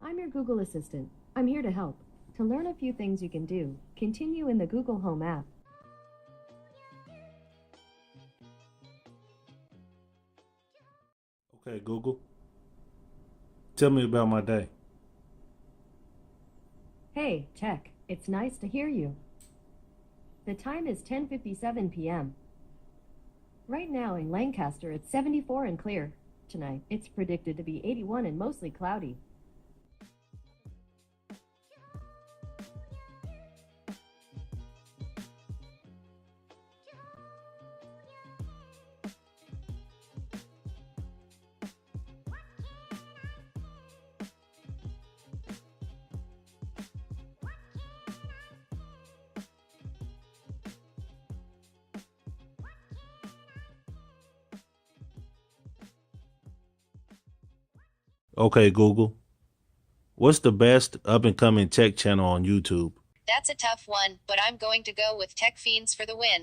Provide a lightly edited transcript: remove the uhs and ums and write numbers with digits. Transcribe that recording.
I'm your Google Assistant. I'm here to help. To learn a few things you can do, continue in the Google Home app. Okay, Google, tell me about my day. Hey, Tech, it's nice to hear you. The time is 10:57 p.m. Right now in Lancaster it's 74 and clear. Tonight it's predicted to be 81 and mostly cloudy. Okay, Google, what's the best up and coming tech channel on YouTube? That's a tough one, but I'm going to go with Tech Fiends for the win.